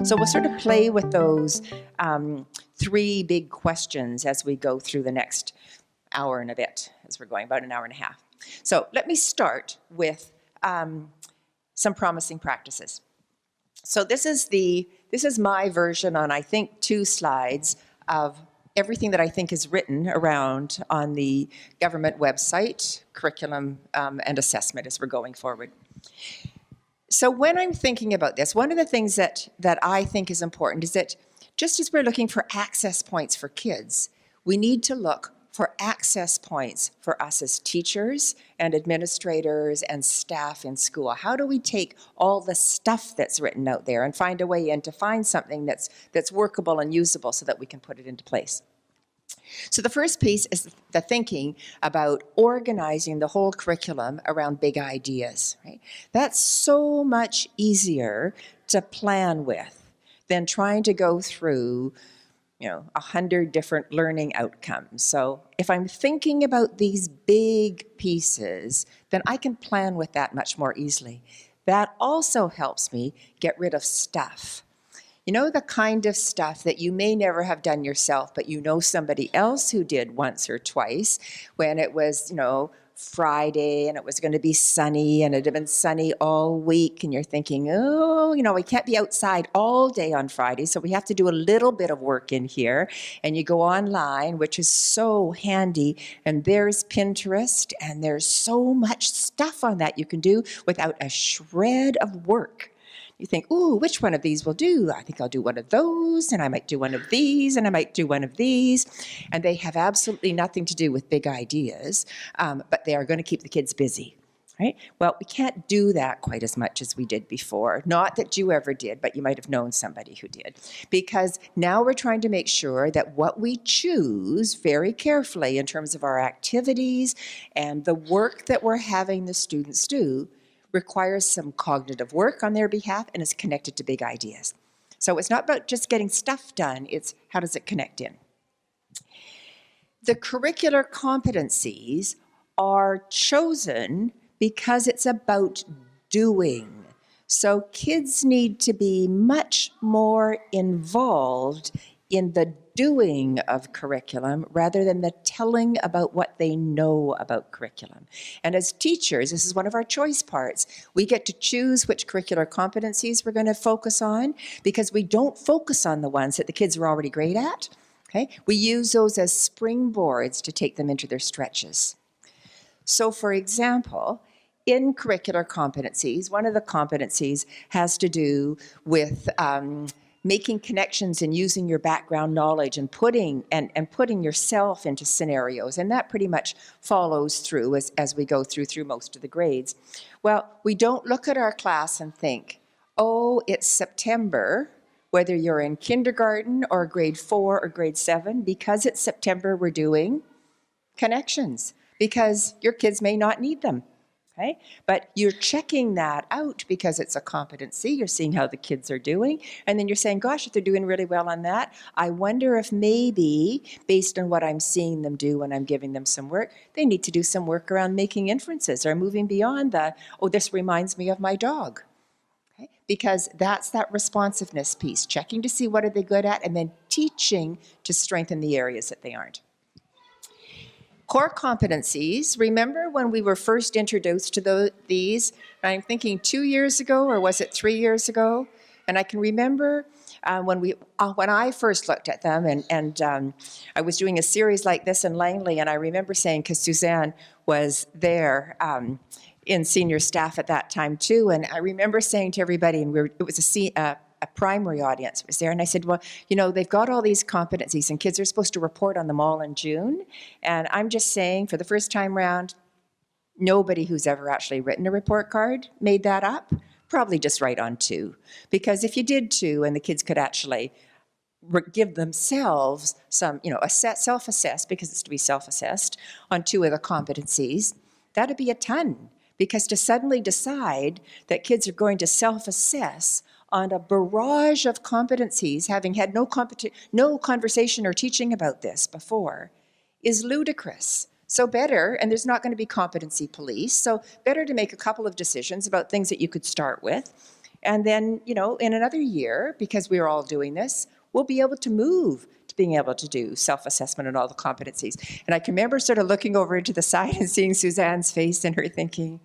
So we'll sort of play with those three big questions as we go through the next hour and a bit, as we're going, about an hour and a half. So let me start with some promising practices. So this is my version on, I think, 2 slides of everything that I think is written around on the government website, curriculum and assessment as we're going forward. So when I'm thinking about this, one of the things that I think is important is that just as we're looking for access points for kids, we need to look for access points for us as teachers and administrators and staff in school. How do we take all the stuff that's written out there and find a way in to find something that's workable and usable so that we can put it into place? So the first piece is the thinking about organizing the whole curriculum around big ideas, right? That's so much easier to plan with than trying to go through 100 different learning outcomes. So if I'm thinking about these big pieces, then I can plan with that much more easily. That also helps me get rid of stuff. You know, the kind of stuff that you may never have done yourself, but you know somebody else who did once or twice when it was, Friday and it was going to be sunny and it had been sunny all week and you're thinking, we can't be outside all day on Friday, so we have to do a little bit of work in here. And you go online, which is so handy, and there's Pinterest and there's so much stuff on that you can do without a shred of work. You think, ooh, which one of these will do? I think I'll do one of those, and I might do one of these, and I might do one of these. And they have absolutely nothing to do with big ideas, but they are going to keep the kids busy, right? Well, we can't do that quite as much as we did before. Not that you ever did, but you might have known somebody who did. Because now we're trying to make sure that what we choose very carefully in terms of our activities and the work that we're having the students do requires some cognitive work on their behalf and is connected to big ideas. So it's not about just getting stuff done, it's how does it connect in. The curricular competencies are chosen because it's about doing. So kids need to be much more involved in the doing of curriculum rather than the telling about what they know about curriculum. And as teachers, this is one of our choice parts. We get to choose which curricular competencies we're going to focus on because we don't focus on the ones that the kids are already great at. Okay? We use those as springboards to take them into their stretches. So for example, in curricular competencies, one of the competencies has to do with making connections and using your background knowledge and putting yourself into scenarios. And that pretty much follows through as we go through most of the grades. Well, we don't look at our class and think, oh, it's September, whether you're in kindergarten or grade 4 or grade 7, because it's September, we're doing connections, because your kids may not need them. Okay? But you're checking that out because it's a competency. You're seeing how the kids are doing. And then you're saying, gosh, if they're doing really well on that, I wonder if maybe, based on what I'm seeing them do when I'm giving them some work, they need to do some work around making inferences or moving beyond the, oh, this reminds me of my dog. Okay? Because that's that responsiveness piece, checking to see what are they good at and then teaching to strengthen the areas that they aren't. Core competencies, remember when we were first introduced to these, I'm thinking 2 years ago, or was it 3 years ago? And I can remember when I first looked at them, and I was doing a series like this in Langley, and I remember saying, because Suzanne was there in senior staff at that time too, and I remember saying to everybody, and it was a primary audience was there, and I said, well, they've got all these competencies and kids are supposed to report on them all in June, and I'm just saying, for the first time round, nobody who's ever actually written a report card made that up. Probably just write on 2, because if you did 2 and the kids could actually give themselves some, self-assess, because it's to be self-assessed on 2 of the competencies, that'd be a ton, because to suddenly decide that kids are going to self-assess on a barrage of competencies, having had no conversation or teaching about this before, is ludicrous. So better, and there's not going to be competency police, so better to make a couple of decisions about things that you could start with, And then, in another year, because we're all doing this, we'll be able to move to being able to do self-assessment and all the competencies. And I can remember sort of looking over into the side and seeing Suzanne's face and her thinking,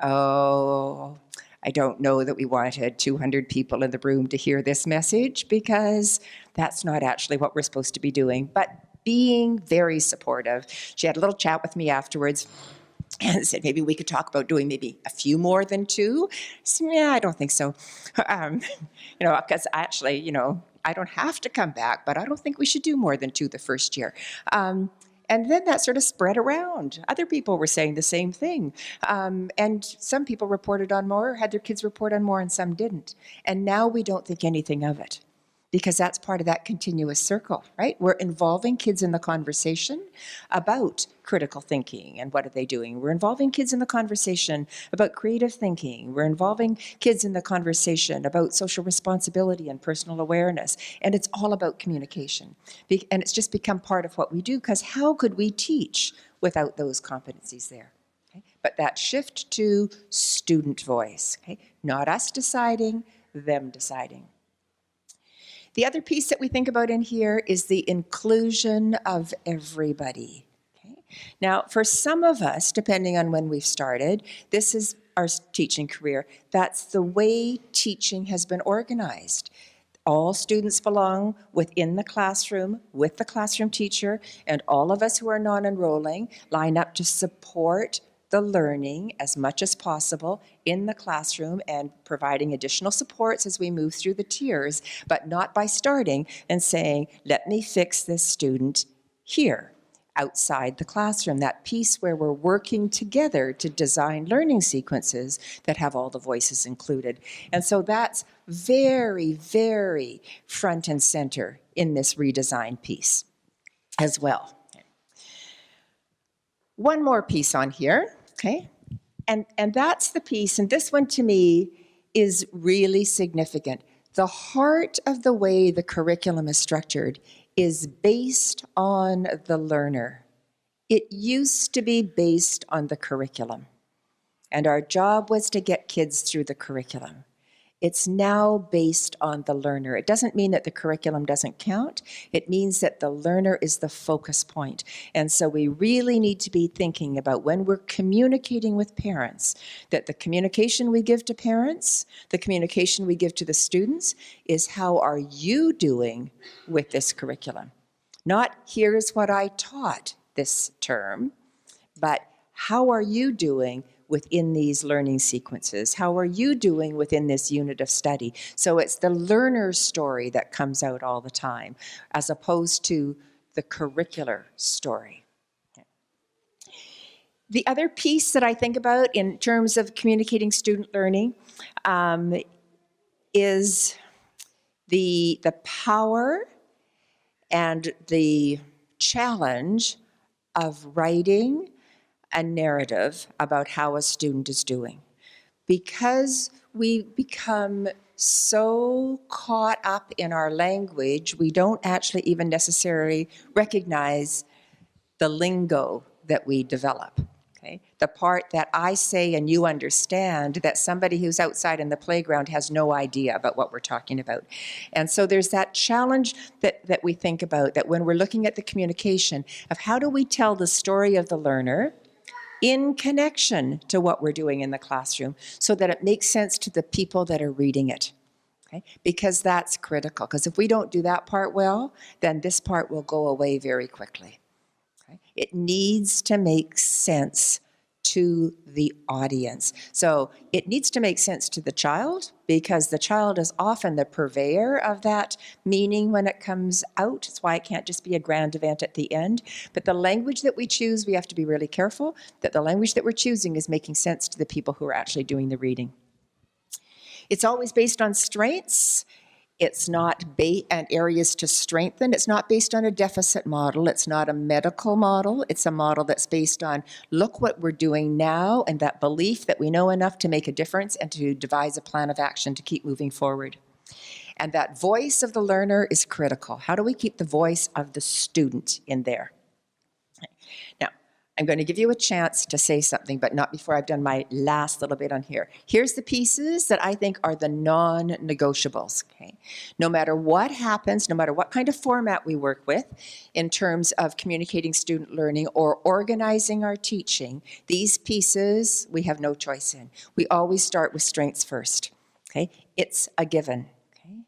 oh, I don't know that we wanted 200 people in the room to hear this message, because that's not actually what we're supposed to be doing. But being very supportive. She had a little chat with me afterwards and said maybe we could talk about doing maybe a few more than 2. I said, yeah, I don't think so. Because actually, I don't have to come back, but I don't think we should do more than 2 the first year. And then that sort of spread around. Other people were saying the same thing. And some people reported on more, had their kids report on more, and some didn't. And now we don't think anything of it, because that's part of that continuous circle, right? We're involving kids in the conversation about critical thinking and what are they doing. We're involving kids in the conversation about creative thinking. We're involving kids in the conversation about social responsibility and personal awareness. And it's all about communication. And it's just become part of what we do, because how could we teach without those competencies there? Okay? But that shift to student voice, okay? Not us deciding, them deciding. The other piece that we think about in here is the inclusion of everybody. Okay? Now, for some of us, depending on when we've started, this is our teaching career. That's the way teaching has been organized. All students belong within the classroom with the classroom teacher, and all of us who are non-enrolling line up to support the learning as much as possible in the classroom and providing additional supports as we move through the tiers, but not by starting and saying, let me fix this student here, outside the classroom, that piece where we're working together to design learning sequences that have all the voices included. And so that's very, very front and center in this redesign piece as well. One more piece on here, okay? And that's the piece, and this one to me is really significant. The heart of the way the curriculum is structured is based on the learner. It used to be based on the curriculum, and our job was to get kids through the curriculum. It's now based on the learner. It doesn't mean that the curriculum doesn't count. It means that the learner is the focus point. And so we really need to be thinking about, when we're communicating with parents, that the communication we give to parents, the communication we give to the students, is how are you doing with this curriculum? Not here's what I taught this term, but how are you doing within these learning sequences? How are you doing within this unit of study? So it's the learner's story that comes out all the time, as opposed to the curricular story. The other piece that I think about in terms of communicating student learning is the power and the challenge of writing a narrative about how a student is doing. Because we become so caught up in our language, we don't actually even necessarily recognize the lingo that we develop. Okay? The part that I say and you understand, that somebody who's outside in the playground has no idea about what we're talking about. And so there's that challenge that we think about, that when we're looking at the communication of how do we tell the story of the learner in connection to what we're doing in the classroom, so that it makes sense to the people that are reading it. Okay? Because that's critical, because if we don't do that part well, then this part will go away very quickly. Okay? It needs to make sense to the audience. So it needs to make sense to the child, because the child is often the purveyor of that meaning when it comes out. That's why it can't just be a grand event at the end. But the language that we choose, we have to be really careful that the language that we're choosing is making sense to the people who are actually doing the reading. It's always based on strengths. It's not and areas to strengthen. It's not based on a deficit model. It's not a medical model. It's a model that's based on, look what we're doing now, and that belief that we know enough to make a difference and to devise a plan of action to keep moving forward. And that voice of the learner is critical. How do we keep the voice of the student in there? Now, I'm going to give you a chance to say something, but not before I've done my last little bit on here. Here's the pieces that I think are the non-negotiables, okay? No matter what happens, no matter what kind of format we work with in terms of communicating student learning or organizing our teaching, these pieces we have no choice in. We always start with strengths first, okay? It's a given, okay?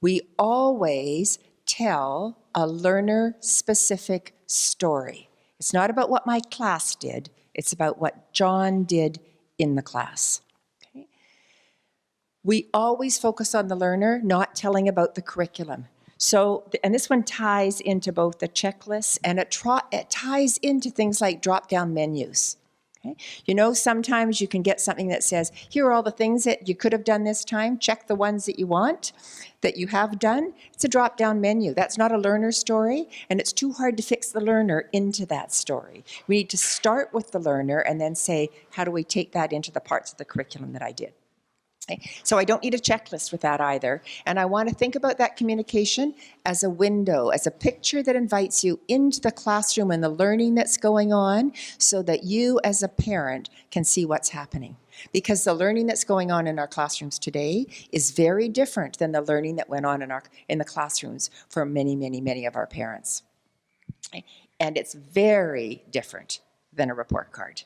We always tell a learner-specific story. It's not about what my class did, it's about what John did in the class. Okay? We always focus on the learner, not telling about the curriculum. So, and this one ties into both the checklists and it ties into things like drop-down menus. Okay? You know, sometimes you can get something that says, here are all the things that you could have done this time. Check the ones that you want, that you have done. It's a drop-down menu. That's not a learner story, and it's too hard to fix the learner into that story. We need to start with the learner and then say, how do we take that into the parts of the curriculum that I did? Okay. So I don't need a checklist with that either. And I want to think about that communication as a window, as a picture that invites you into the classroom and the learning that's going on so that you as a parent can see what's happening. Because the learning that's going on in our classrooms today is very different than the learning that went on in the classrooms for many, many, many of our parents. Okay. And it's very different than a report card.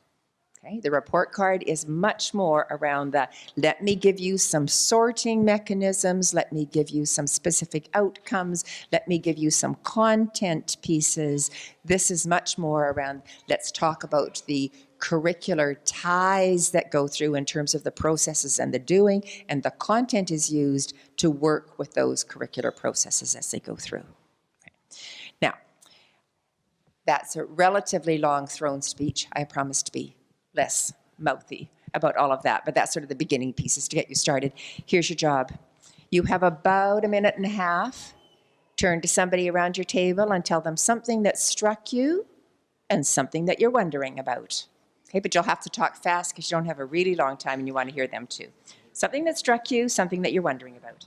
Okay, the report card is much more around the, let me give you some sorting mechanisms, let me give you some specific outcomes, let me give you some content pieces. This is much more around, let's talk about the curricular ties that go through in terms of the processes and the doing, and the content is used to work with those curricular processes as they go through. Okay. Now, that's a relatively long thrown speech. I promise to be less mouthy about all of that, but that's sort of the beginning pieces to get you started. Here's your job. You have about a minute and a half. Turn to somebody around your table and tell them something that struck you and something that you're wondering about. Okay, but you'll have to talk fast because you don't have a really long time and you want to hear them too. Something that struck you, something that you're wondering about.